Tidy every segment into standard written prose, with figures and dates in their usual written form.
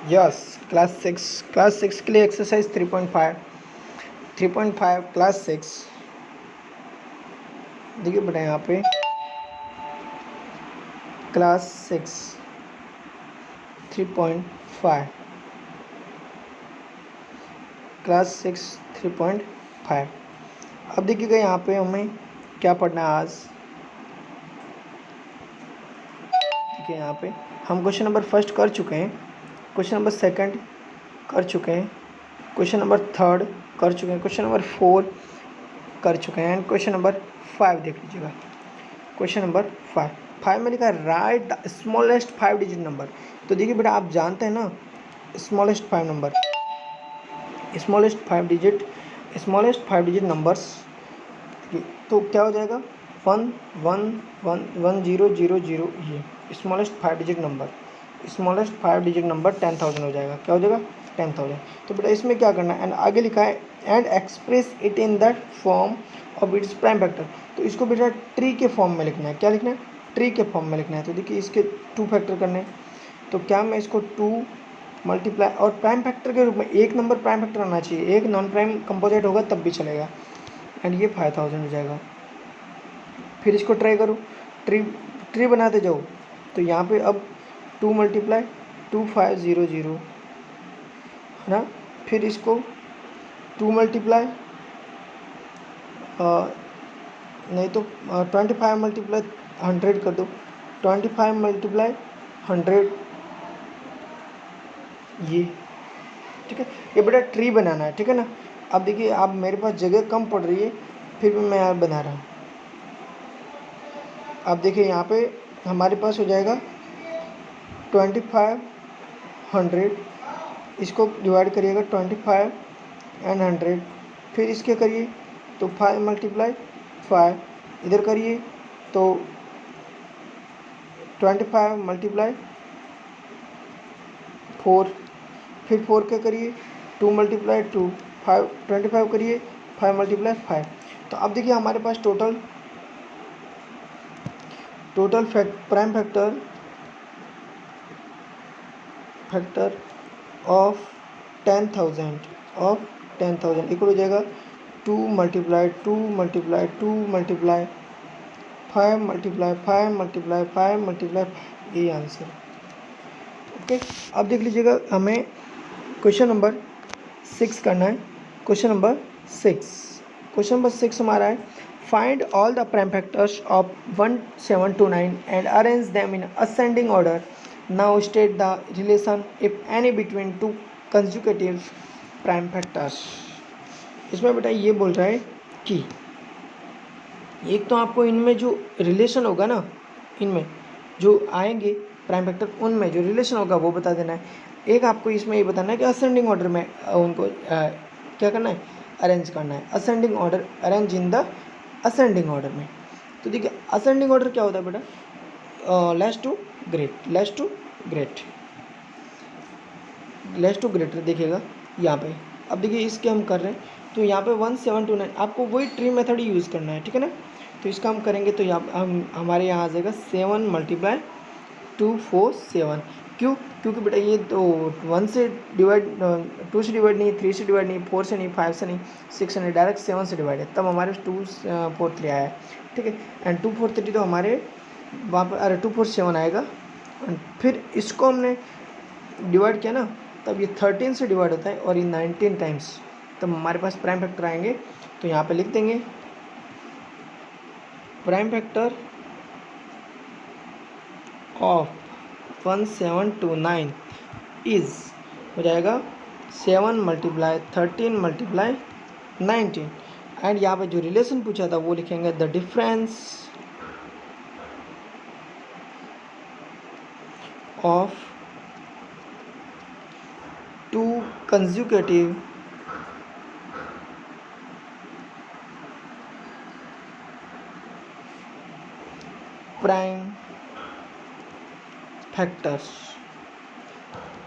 Yes, class six के लिए exercise 3.5 class six. देखिए बेटा यहाँ पे क्लास सिक्स 3.5, क्लास सिक्स 3.5। अब देखिएगा यहाँ पे हमें क्या पढ़ना है आज। देखिए यहाँ पे हम क्वेश्चन नंबर फर्स्ट कर चुके हैं, क्वेश्चन नंबर सेकंड कर चुके हैं, क्वेश्चन नंबर थर्ड कर चुके हैं, क्वेश्चन नंबर फोर कर चुके हैं एंड क्वेश्चन नंबर 5 देख लीजिएगा। क्वेश्चन नंबर 5 में लिखा है right the smallest 5 digit number. तो देखिए बेटा आप जानते हैं ना smallest 5 number, smallest 5 digit numbers. तो क्या हो जाएगा 1 1 1 1 0 0 0। ये smallest 5 digit number, smallest 5 digit number 10,000 हो जाएगा। क्या हो जाएगा 10,000। तो बेटा इसमें क्या करना है एंड आगे लिखा है and express it in that form of its prime factor. तो इसको बेटा ट्री के फॉर्म में लिखना है। क्या लिखना है ट्री के फॉर्म में लिखना है। तो देखिए इसके 2 फैक्टर करने हैं। तो क्या मैं इसको 2 मल्टीप्लाई और प्राइम फैक्टर के रूप में एक नंबर प्राइम फैक्टर आना चाहिए, एक नॉन प्राइम कंपोजिट होगा तब भी चलेगा एंड ये 5,000 हो जाएगा। फिर इसको ट्राई करो, ट्री बनाते जाओ। तो यहाँ पे अब 2 मल्टीप्लाई 2500 है ना। फिर इसको 2 मल्टीप्लाई नहीं तो 25 मल्टीप्लाई 100 कर दो, 25 मल्टीप्लाई 100 ये। ठीक है, ये बेटा ट्री बनाना है। ठीक है ना। अब देखिए अब मेरे पास जगह कम पड़ रही है फिर भी मैं यार बना रहा हूँ। अब देखिए यहाँ पे हमारे पास हो जाएगा 2500, इसको डिवाइड करिएगा 25 एंड 100। फिर इसके करिए तो 5 मल्टीप्लाई 5, इधर करिए तो 25 मल्टीप्लाई 4, फिर 4 के करिए 2 मल्टीप्लाई 2, 5 25 करिए 5 मल्टीप्लाई 5। तो अब देखिए हमारे पास total prime factor of 10,000 equal हो जाएगा 2 multiply 2 multiply 2 multiply 5 multiply 5 multiply 5 multiply 5, यही आंसर। ओके, अब देख लीजिएगा हमें क्वेश्चन नंबर 6 करना है। क्वेश्चन नंबर 6 हमारा है find all the prime factors of 1729 and arrange them in ascending order. Now state the relation if any between two consecutive prime factors. इसमें बेटा ये बोल रहा है कि एक तो आपको इनमें जो रिलेशन होगा ना, इनमें जो आएंगे प्राइम फैक्टर उनमें जो रिलेशन होगा वो बता देना है। एक आपको इसमें ये बताना है कि असेंडिंग ऑर्डर में उनको क्या करना है अरेंज करना है। Ascending order, arrange in the ascending order में। तो देखिए असेंडिंग ऑर्डर क्या होता है बेटा लेस टू ग्रेटर देखिएगा यहाँ पे। अब देखिए इसके हम कर रहे हैं तो यहाँ पे 1729 आपको वही ट्री मेथड ही यूज़ करना है। ठीक है ना। तो इसका हम करेंगे तो यहाँ हमारे यहाँ आ जाएगा 7 मल्टीप्लाई 247। क्यों? क्योंकि बेटा ये तो 1 से डिवाइड 2 से डिवाइड नहीं, 3 से डिवाइड नहीं, 4 से नहीं, 5 से नहीं, 6 से नहीं, डायरेक्ट 7 से डिवाइड है, तब हमारे 243 आया है। ठीक है एंड 243 तो हमारे वहाँ पर अरे 247 आएगा। एंड फिर इसको हमने डिवाइड किया ना तब ये 13 से डिवाइड होता है और ये 19 टाइम्स, तब हमारे पास प्राइम फैक्टर आएंगे। तो यहाँ पे लिख देंगे प्राइम फैक्टर ऑफ 1729 इज हो जाएगा 7 मल्टीप्लाई 13 मल्टीप्लाई 19 एंड यहाँ पे जो रिलेशन पूछा था वो लिखेंगे the difference of to consecutive prime factors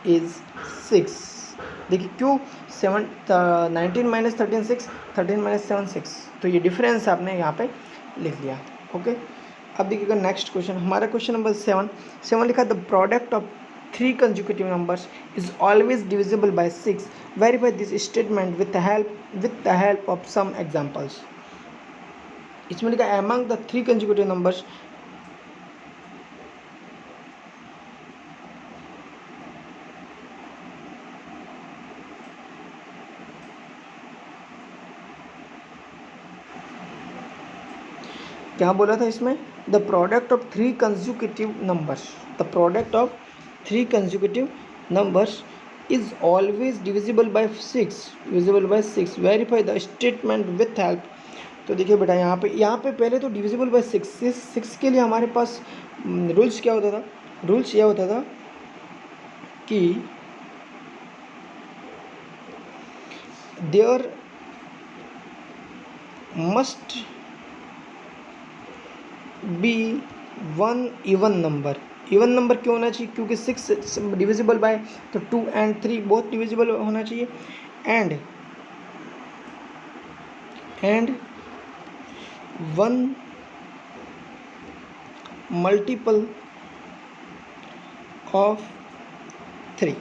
is 6। देखिए क्यों 19 माइनस 13 6, 13 माइनस 7 6, तो ये डिफरेंस आपने यहाँ पे लिख लिया। ओके, अब देखिएगा नेक्स्ट क्वेश्चन हमारा क्वेश्चन नंबर 7 लिखा the product of three consecutive numbers is always divisible by 6. Verify this statement with the help of some examples. इसमें लिखा among the three consecutive numbers क्या बोला था इसमें, the product of three consecutive numbers is always divisible by 6. Verify the statement with help. तो देखिए बेटा यहाँ पे पहले तो डिविजिबल बाय 6 के लिए हमारे पास रूल्स क्या होता था, रूल्स यह होता था कि there must be one even number. Even number क्यों होना चाहिए, क्योंकि 6 डिविजिबल बाय, तो 2 and 3 बोथ डिविजिबल होना चाहिए. And one multiple of 3.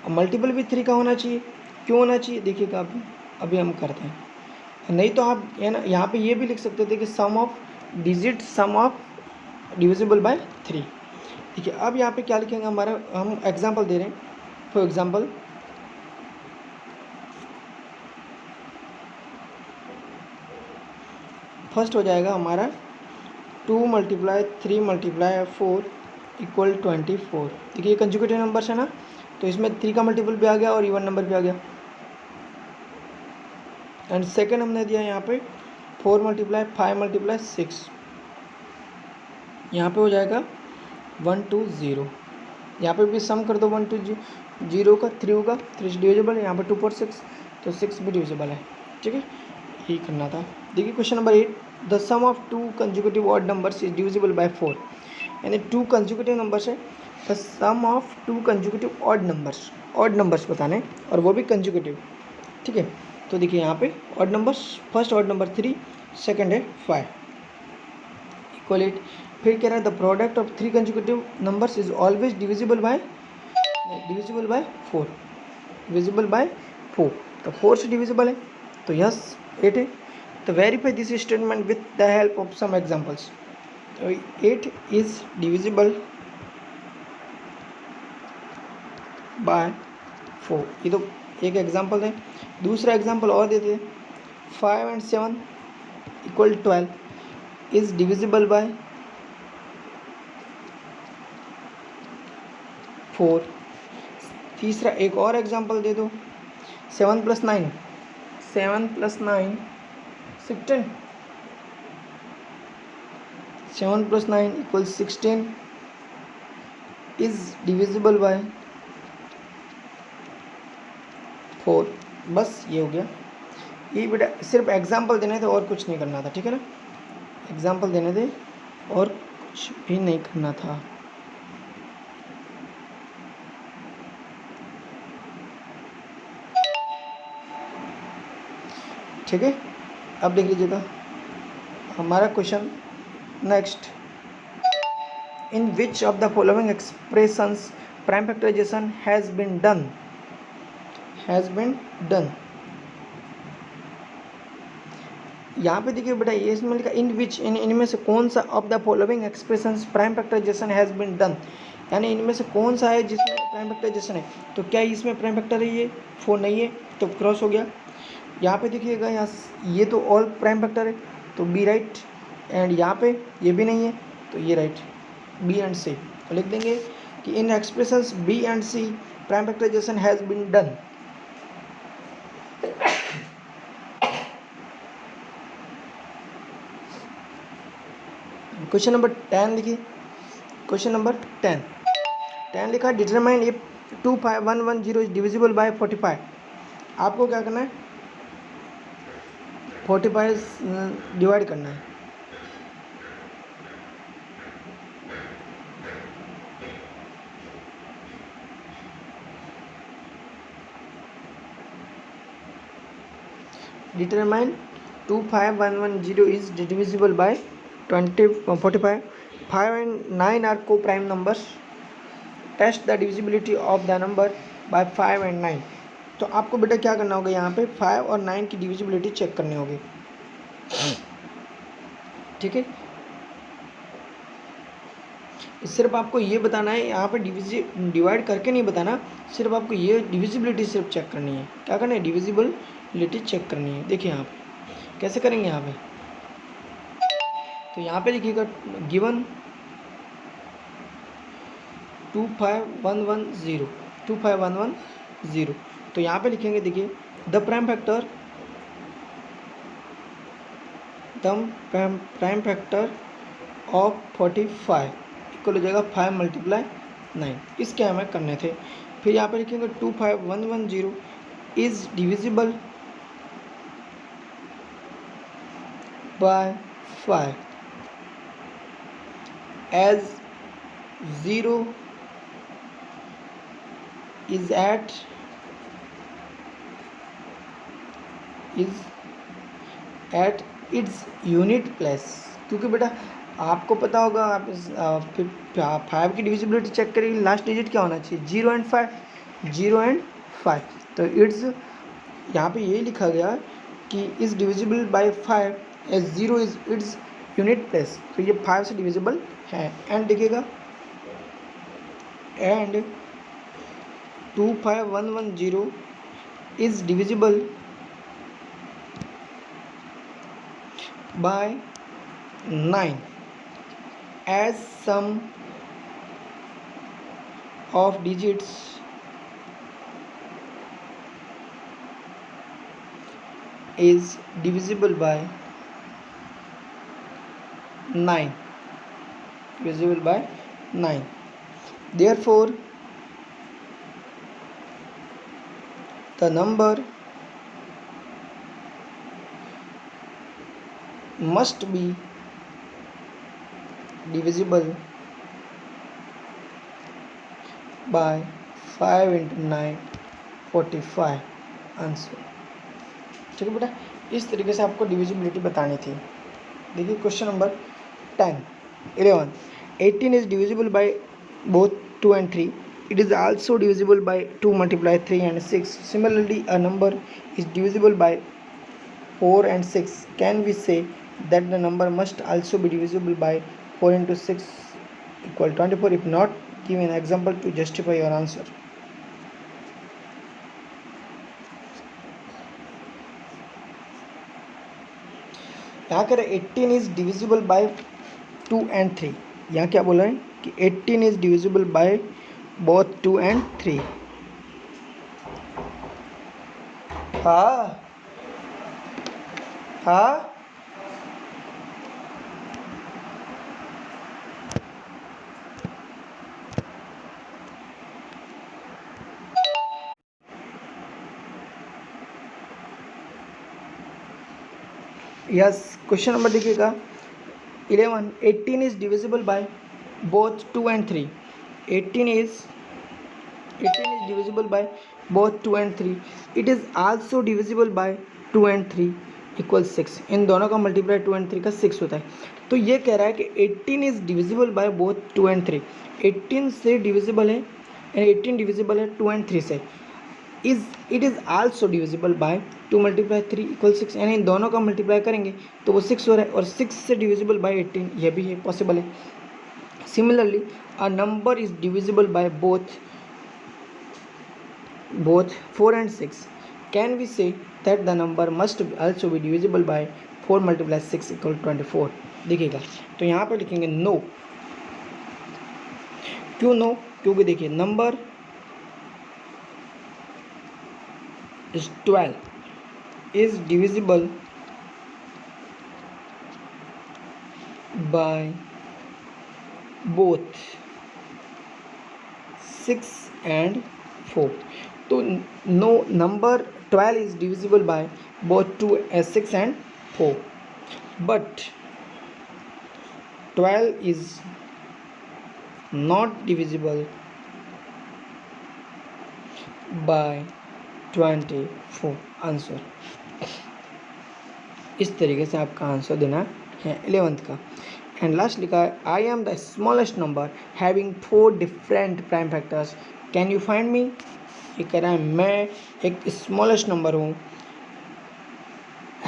Multiple भी 3 का होना चाहिए. क्यों होना चाहिए देखिएगा, अभी हम करते हैं. नहीं तो आप है ना यहाँ पे ये भी लिख सकते थे कि सम ऑफ डिविजिबल बाय 3. ठीक है, अब यहाँ पे क्या लिखेंगे, हमारा हम एग्जांपल दे रहे हैं. फॉर एग्जांपल फर्स्ट हो जाएगा हमारा 2 × 3 × 4 = 24. देखिए ये कंजुगेटिव नंबर्स है ना, तो इसमें 3 का मल्टीपल भी आ गया और इवन नंबर भी आ गया. एंड सेकेंड हमने दिया यहाँ पे 4 × 5 × 6. यहाँ पे हो जाएगा 1 2 0. यहाँ पे भी सम कर दो 1 2 0 का 3 होगा, 3 डिविजिबल है. यहाँ पे 2 4 6, तो 6 भी डिविजिबल है. ठीक है, यही करना था. देखिए question number 8, the sum of 2 consecutive odd numbers is divisible by 4. यानी 2 कंजुगेटिव नंबर्स है, the sum of 2 consecutive odd numbers बताने, और वो भी कंजुगेटिव. ठीक है, तो देखिए यहाँ पे odd numbers, first odd number 3, second है 5 = 8. फिर कह रहा है the product of 3 consecutive numbers is always divisible by 4. तो 4 से डिविजिबल है, तो यस 8 है. तो verify this statement with the help of some examples. तो 8 इज डिविजिबल बाय 4. ये तो एक एग्जांपल है. दूसरा एग्जांपल और देते हैं. 5 and 7 = 12 इज डिविजिबल बाय 4. तीसरा एक और एग्जांपल दे दो. 7 + 9 16. 7 + 9 = 16 इज डिविजिबल बाय 4. बस ये हो गया. ये बेटा सिर्फ एग्जांपल देने थे और कुछ नहीं करना था. ठीक है ना, एग्जांपल देने थे और कुछ भी नहीं करना था. ठीक है, अब देख लीजिएगा हमारा question next. In which of the following expressions prime factorisation has been done. यहाँ पे देखिए बेटा ये इसमें लिखा इन विच, इनमें से कौन सा of the following expressions prime factorisation has been done. यानी इनमें से कौन सा है जिसमें प्राइम फैक्टराइजेशन है. तो क्या इसमें प्राइम फैक्टर है, ये 4 नहीं है, तो क्रॉस हो गया. यहाँ पे देखिएगा, यहाँ ये तो ऑल प्राइम फैक्टर है, तो बी राइट. एंड यहाँ पे ये भी नहीं है, तो ये राइट, बी एंड सी. तो लिख देंगे कि इन expressions B and C prime factorisation has been done. Question number 10 लिखिए. क्वेश्चन नंबर 10 लिखा determine if 25110 is divisible by 45. आपको क्या करना है, 45 डिवाइड करना है. Determine 25110 is divisible by 45. 5 and 9 are coprime numbers. Test the divisibility of the number by 5 and 9। तो आपको बेटा क्या करना होगा, यहाँ पे 5 और 9 की डिविजिबिलिटी चेक करनी होगी। ठीक है, सिर्फ आपको ये बताना है, यहाँ पे डिवाइड करके नहीं बताना, सिर्फ आपको ये डिविजिबिलिटी सिर्फ चेक करनी है। क्या करना है, डिविजिबिलिटी चेक करनी है। देखिए यहाँ पे कैसे करेंगे, यहाँ पे तो यहाँ पे लिखिएगा गिवन 25110 25110। तो यहाँ पे लिखेंगे, देखिए the prime factor of 45 equal हो जाएगा 5 × 9। इसके हमें करने थे। फिर यहाँ पे लिखेंगे 25110 is divisible by 5 as 0 is at its unit place। क्योंकि बेटा आपको पता होगा, आप 5 की डिविजिबिलिटी चेक करेंगे, लास्ट डिजिट क्या होना चाहिए, 0 एंड 5। तो इट्स यहाँ पे यही लिखा गया कि is divisible by 5 as 0 is its unit place. तो ये 5 से डिविजिबल है। एंड देखिएगा, and 25110 is divisible by 9 as sum of digits is divisible by 9, therefore the number must be divisible by 5 × 9 45 answer. ठीक है बेटा, इस तरीके से आपको डिविजिबिलिटी बतानी थी। देखिए question number 11 18 is divisible by both 2 and 3। It is also divisible by 2 × 3 and 6। Similarly, a number is divisible by 4 and 6. Can we say that the number must also be divisible by 4 × 6 = 24? If not, give an example to justify your answer। यहाँ कह रहे 18 is divisible by 2 and 3। यहाँ क्या बोला है कि 18 is divisible by both 2 and 3। हाँ yes. Question number देखिएगा 11 18 is divisible by both 2 and 3। 18 is divisible by both 2 and 3। It is also divisible by 2 and 3 = 6। इन दोनों का मल्टीप्लाई 2 and 3 का 6 होता है। तो ये कह रहा है कि 18 is divisible by both 2 and 3। 18 से डिविजिबल है, 18 डिविजिबल है 2 and 3 से। It is also divisible by 2 × 3 = 6। यानी इन दोनों का मल्टीप्लाई करेंगे तो वो 6 हो रहा है, और 6 से डिविजिबल बाय 18 ये भी है, पॉसिबल है। Similarly a number is divisible by both 4 and 6। Can we say that the number must also be divisible by 4 × 6 = 24। देखिएगा, तो यहाँ पर लिखेंगे नो। क्यों नो? क्योंकि देखिए number is 12 is divisible by both 6 and 4। तो no number 12 is divisible by both 6 and 4, but 12 is not divisible by 24 answer. इस तरीके से आपका आंसर देना है 11th का। एंड लास्ट लिखा है I am the smallest number having 4 different prime factors, can you find me. ये कह रहा है मैं एक स्मॉलेस्ट नंबर हूँ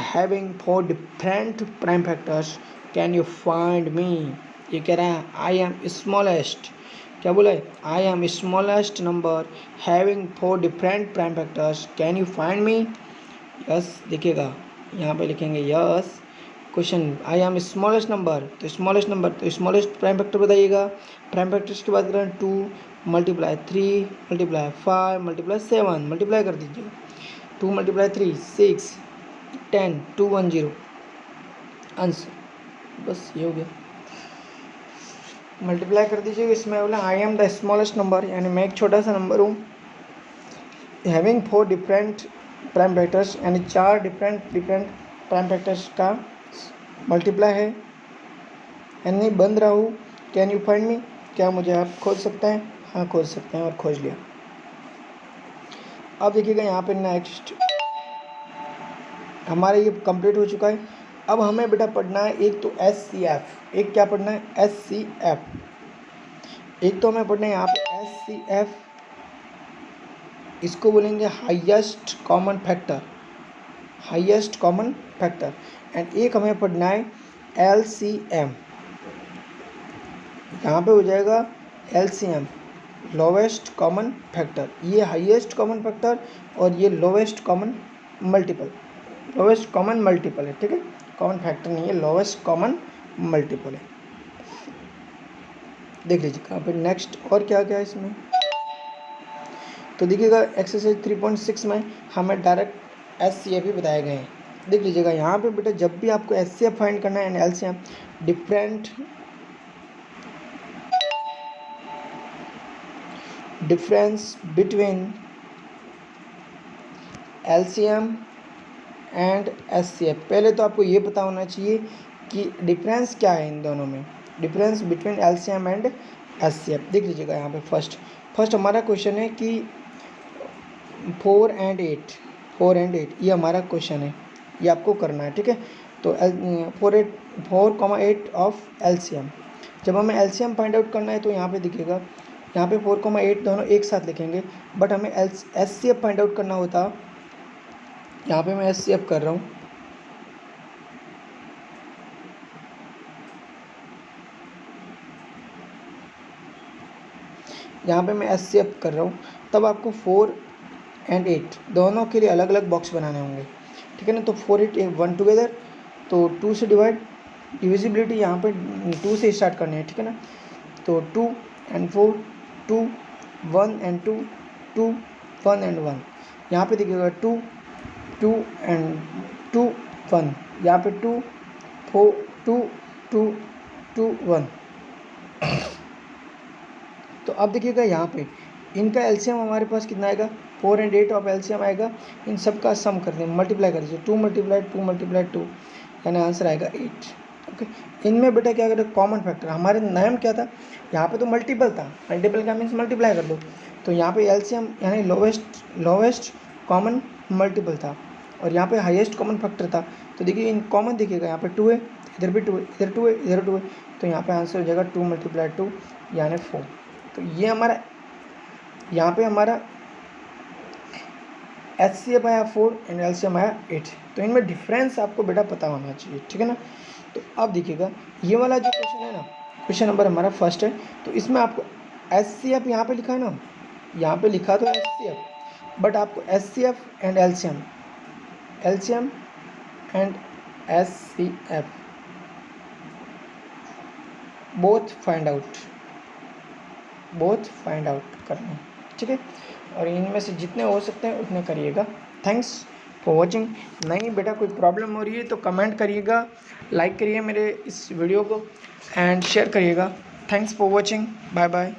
having 4 different prime factors, can you find me. ये कह रहा है आई एम स्मॉलेस्ट, क्या बोला है, I am smallest number having 4 different prime factors, can you find me. Yes देखिएगा यहाँ पे लिखेंगे yes question I am smallest number, तो स्मॉलेस्ट नंबर तो स्मॉलेस्ट प्राइम फैक्टर बताइएगा। प्राइम फैक्टर्स की बात करें 2 मल्टीप्लाई 3 मल्टीप्लाई 5 मल्टीप्लाई 7 मल्टीप्लाई कर दीजिए 2 मल्टीप्लाई 3 6 10 210 आंसर, बस ये हो गया। मल्टीप्लाई कर दीजिए इसमें बोला I am the smallest number, यानी मैं एक छोटा सा नंबर हूँ हैविंग 4 डिफरेंट प्राइम फैक्टर्स, यानी 4 डिफरेंट प्राइम फैक्टर्स का मल्टीप्लाई है, यानी बन रहा हूँ। कैन यू फाइंड मी, क्या मुझे आप खोज सकते हैं, हाँ खोज सकते हैं, और खोज लिया। अब देखिएगा यहाँ पे नेक्स्ट हमारा ये कंप्लीट हो चुका है। अब हमें बेटा पढ़ना है एक तो SCF, एक क्या पढ़ना है SCF, एक तो हमें पढ़ना है यहाँ पे SCF, इसको बोलेंगे highest common factor, highest common factor. And एक हमें पढ़ना है LCM, यहाँ पे हो जाएगा LCM लोवेस्ट कॉमन फैक्टर, ये हाईएस्ट कॉमन फैक्टर और ये lowest common multiple, lowest common multiple है, ठीक है, कॉमन फैक्टर नहीं है, लोवेस्ट कॉमन मल्टीपल है। देख लीजिए यहाँ पे नेक्स्ट और क्या क्या है इसमें, तो देखिएगा एक्सरसाइज 3.6 में हमें डायरेक्ट SCF ही बताए गए हैं। देख लीजिएगा यहाँ पे बेटा जब भी आपको SCF फाइंड करना है and LCM, difference between LCM and SCF, पहले तो आपको ये पता होना चाहिए कि डिफरेंस क्या है इन दोनों में, difference between LCM and SCF। देख लीजिएगा यहाँ पे फर्स्ट हमारा क्वेश्चन है कि 4 and 8 ये हमारा क्वेश्चन है, ये आपको करना है, ठीक है। तो 4,8 ऑफ LCM, जब हमें LCM फाइंड आउट करना है तो यहाँ पे दिखेगा, यहाँ पे 4,8 दोनों एक साथ लिखेंगे, बट हमें SCF फाइंड आउट करना होता, यहाँ पे मैं SCF कर रहा हूँ, यहाँ पे मैं SCF कर रहा हूँ, तब आपको 4 and 8 दोनों के लिए अलग अलग बॉक्स बनाने होंगे, ठीक है ना। तो 4 8 1 टुगेदर, तो 2 से डिवाइड, डिविजिबिलिटी यहाँ पे 2 से स्टार्ट करनी है, ठीक है ना। तो 2 and 4 2 1 and 2 2 1 and 1, यहाँ पे देखिएगा 2 2 and 2 1, यहाँ पे 2 4 2 2 2 1। तो अब देखिएगा यहाँ पे इनका LCM हमारे पास कितना आएगा, 4 and 8 ऑफ LCM आएगा, इन सब का सम कर दें, मल्टीप्लाई कर दीजिए 2 मल्टीप्लाई 2 मल्टीप्लाई 2, यानी आंसर आएगा 8। ओके, इनमें बेटा क्या करें, कॉमन फैक्टर, हमारे नाम क्या था, यहाँ पे तो मल्टीपल था, मल्टीपल का मीन्स मल्टीप्लाई कर दो, तो यहाँ पे LCM यानी लोवेस्ट कॉमन मल्टीपल था, और यहाँ पे हाईएस्ट कॉमन फैक्टर था। तो देखिए इन कॉमन देखिएगा, यहाँ पे 2 है, इधर भी 2 है, इधर 2 है, इधर 2 है, तो यहाँ पे आंसर हो जाएगा 2 मल्टीप्लाई 2 यानी 4। तो ये हमारा यहाँ पे हमारा SCF आया 4 एंड LCM आया 8। तो इनमें डिफरेंस आपको बेटा पता होना चाहिए, ठीक है ना। तो अब देखिएगा ये वाला जो क्वेश्चन है ना, क्वेश्चन नंबर हमारा फर्स्ट है, तो इसमें आपको SCF यहाँ पे लिखा है ना, यहाँ पे लिखा तो SCF, बट आपको SCF and LCM and SCF both find out करना है, ठीक है। और इनमें से जितने हो सकते हैं उतने करिएगा। Thanks for watching. नहीं बेटा कोई प्रॉब्लम हो रही है तो कमेंट करिएगा, लाइक करिए मेरे इस वीडियो को एंड शेयर करिएगा। Thanks for watching, bye bye.